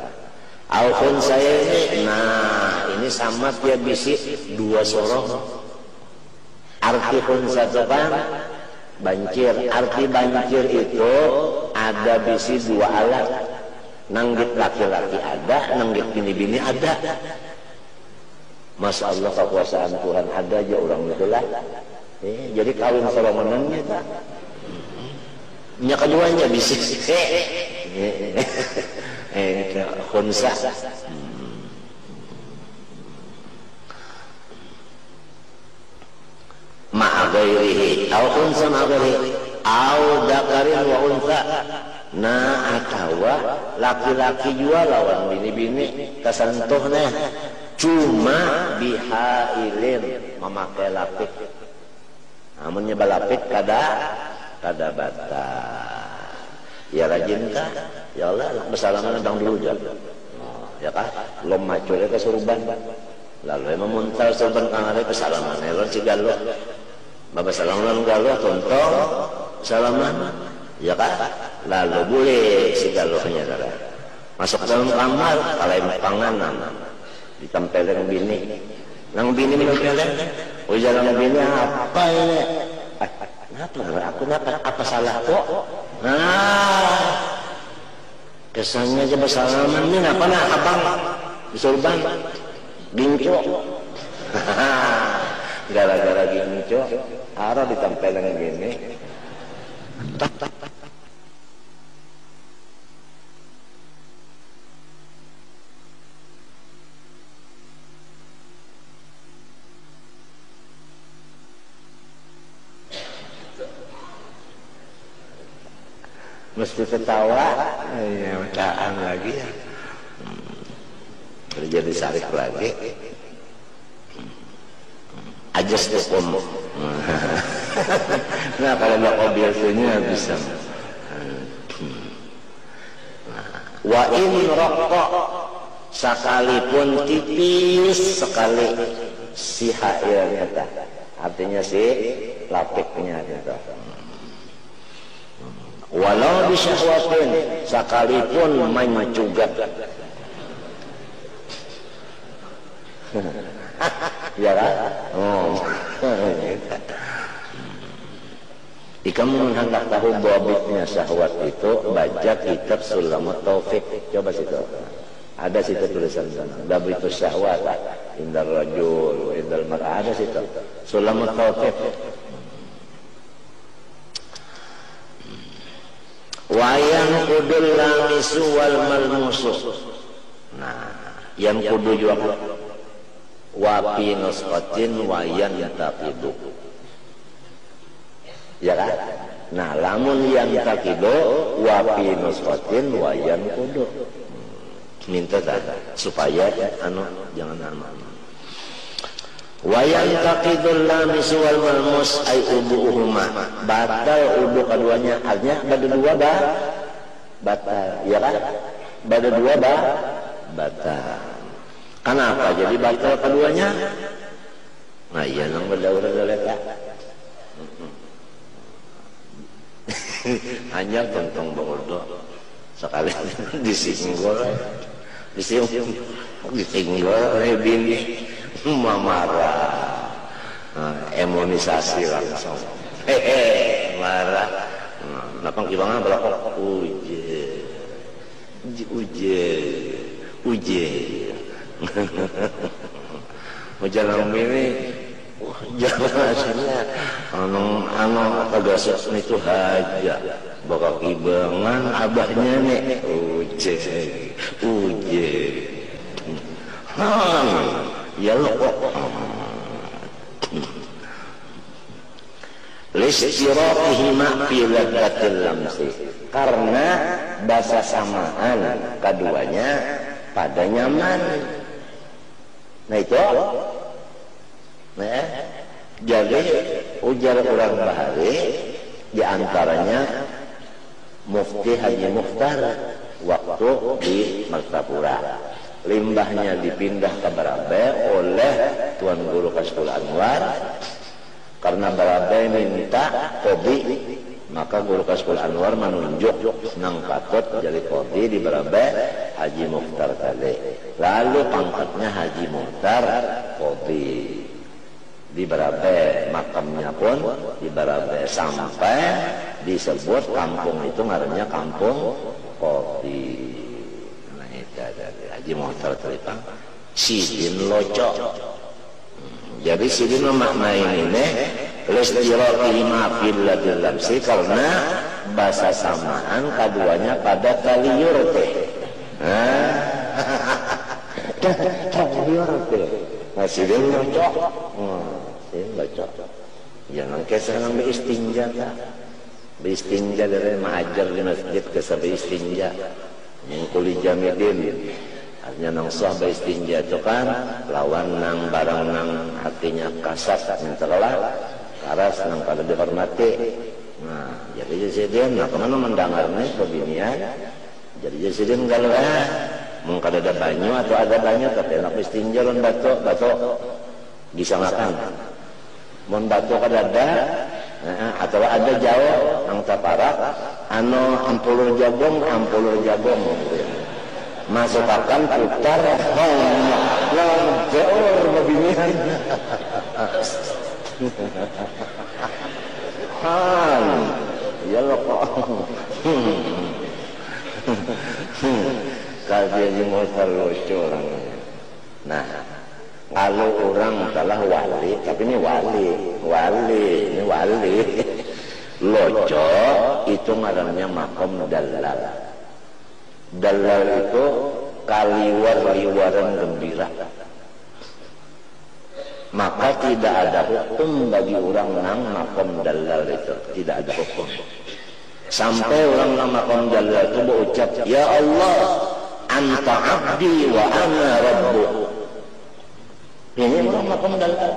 Alfon saya ini, nah ini sama dia bisi dua sorong. Arti pun satu kan banjir. Arti banjir itu ada bisi dua alat. Nanggit laki-laki ada, nanggit bini-bini ada. Masya Allah kekuasaan Tuhan ada aja orang itulah. Jadi kawin solomonannya tak. Nya keduanya bisik khunsa. Ma'a ghairihi au khunsa ma'a ghairihi au dakarin wa unsa. Nah atawa laki-laki juga lawan bini-bini kesentuhnya cuma bihailin memakai lapik. Namunnya balapik kada batal. Ya rajin kah? Ya Allah, bersalaman bang dulu aja. Ya kah? Belum maju ya ke surban. Lalu emang muntal surban kangare bersalaman. Elon si galuh. Baba salaman galuh tontong salaman. Ya kah? Lalu boleh si galuhnya dah. Masuk ke dalam kamar, kalai panganan. Ditempelin bini. Nang bini minum peleng. Ujaran bini apa ini? Kenapa? Apa salah kok? Nah, kesannya aja bersalaman ini apa nak abang disurban ginco. Gara-gara ginco, arah ditempelin gini. mesti ketawa, ya tahan lagi ya. Jadi sarik lagi. Ajas tukum. Nah kalau nggak biasanya bisa. Wa in raqqa, sekalipun tipis sekali si hailnya, artinya si lapiknya gitu. Walau bisyahwatin, sekalipun main macugat. Ya kan? Oh. Jika hendak tahu bobotnya syahwat itu, baca kitab Sulamut Taufik. Coba situ. Ada situ tulisan sana. Dabitus syahwat, indal rajul, indal mar'ah, ada situ. Sulamut Taufik. Wayang kudul lamisu wal malmusu. Nah, yang kudu juga wapi nusqatin wayan taqidu. Ya kan? Nah, lamun yang taqidu wapi nusqatin wayan kudu. Minta dah supaya jangan anu. Wayan taqidul lamis wal malmus ay ubuhuma, batal ubu keduanya, artinya bada dua batal, ya kan? Bada dua batal. Kenapa jadi batal keduanya? Nah iya nang berdaurah daleka. Hanya tentang bangordo sekali disinggol oleh bini marah, emonisasi langsung, marah. Napang kibangan berapa? Uje. Jalan ini, jalan hasilnya, tegas itu haja, bakal kibangan abahnya nih, uje. Ya lo kok listiraqihima fi ladzatil lamsi, karena bahasa samaan keduanya pada nyaman. Nah itu jadi ujar orang bahari diantaranya Mufti Haji Mukhtar waktu di Martapura, limbahnya dipindah ke Barabe oleh Tuan Guru Kashful Anwar karena Barabe minta kobi, maka Guru Kashful Anwar menunjuk nang patut jadi kobi di Barabe Haji Mukhtar tadi. Lalu pangkatnya Haji Mukhtar kobi di Barabe, makamnya pun di Barabe, sampai disebut kampung itu ngarannya kampung kopi. Haji Mukhtar terlibat Sidin Loco. Jadi Sidin memaknai ini listiraqihima fil ladil lamsi, karena bahasa samaan keduanya pada taliyur teh. Taliyur teh. Nah Sidin Loco. Sidin Loco. Jangan kesenang beristinja lah. Beristinja dari mengajar di masjid ke beristinja. Mengkuli jamidin, artinya nang sah beristinja itu kan lawan nang barang nang hatinya kasar mintalah karas nang pada dihormati. Nah jadi Jesiden nah kemana mendengarnya kebinian, jadi Jesiden kalau mungkin ada banyu atau ada banyu tapi enak beristinja lon batuk bisa makan mon batuk ada atau ada jauh nang taparak ampulur jagung masukkan putar jauh beginian ya lo kok kajian motor lucu orangnya. Nah kalau orang salah wali, tapi ini wali loco itu ngarannya makom dalal. Dalal itu liwaran gembira. Maka tidak ada hukum bagi orang nang makom dalal itu, tidak ada hukum. Sampai orang nama kaum jalal itu berucap, ya Allah, anta abdi wa ana rabbuk. Ini orang nama kaum jalal.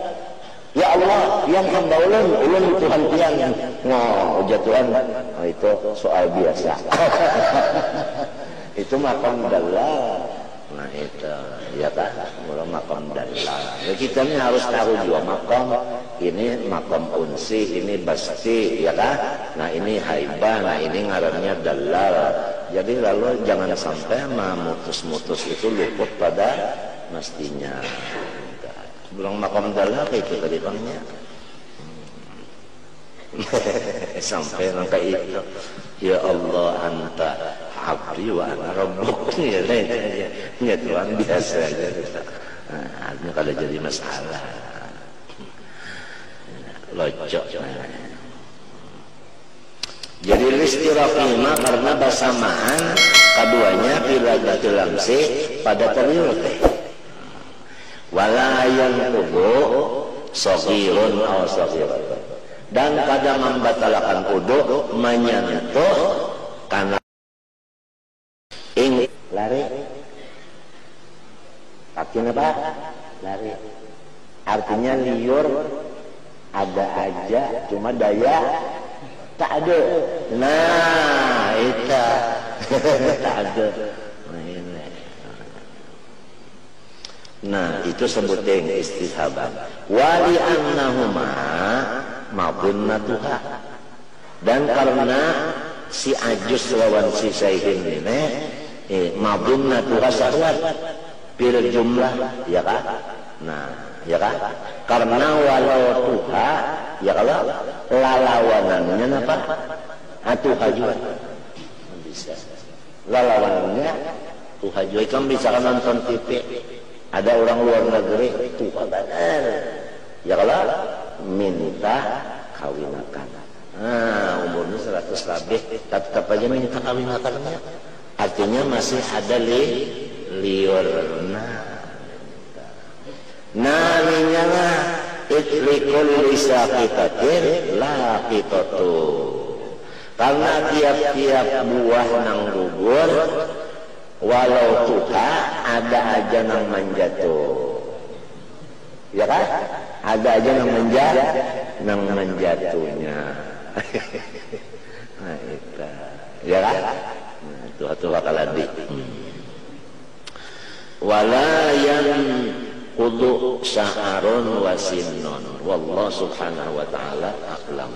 Ya Allah, yang hamba ulun Tuhan tiang. Nah, jatuhan, oh, itu soal biasa. Itu makam dalal. Nah itu, ya kan, mulai makam dalal. Ya, kita ini harus tahu juga makam. Ini makam unsi, ini basti, ya kan. Nah ini haibah, nah ini ngarannya dalal. Jadi lalu jangan sampai mutus-mutus itu luput pada mestinya. Bilang makam dalal kayak itu tadi bangnya. Sampai orang kayak itu, ya Allah anta abdi wa ana rabbuk. Ya Tuhan, biasa aja. Nah, ini kalau jadi masalah locok. Jadi listirafima karena bersamaan keduanya pilagatul lamsi pada teriul teh. Wala yanqudu saghirun aw saghiratun. Dan kadang membatalkan wudu menyentuh karena lari kakinya apa? Lari. Artinya liur ada aja, cuma daya tak ada. Nah, itu tak ada. Nah, itu sebutin istihaban. Wali annahuma mabunnatuha. Dan karena si Ajus lawan si Saihin ini mabunnatuha syahwat bil jumlah, ya kan? Nah, ya kan? Karena walau tuha, ya kalau lalawanannya apa? Tuha juga bisa. Lalawanannya tuha juga. Kan bisa kan nonton TV. Ada orang luar negeri, tuha benar. Ya kalau minta kawinakan. Nah, umurnya 100 lebih, tetap aja minta kawinakannya. Artinya masih ada liur. Nah, minyalah itlikul lisaqitatin laqitatu. Karena tiap-tiap buah nang gugur, walau tuha ada aja nang menjatuh. Ya kan? Ada aja nang menjatuhnya. Nah itu, ya kan? Nah, tuha kaladi. Wala yanqudu sya'arun wa sinnun. Wallahu subhanahu wa ta'ala a'lam.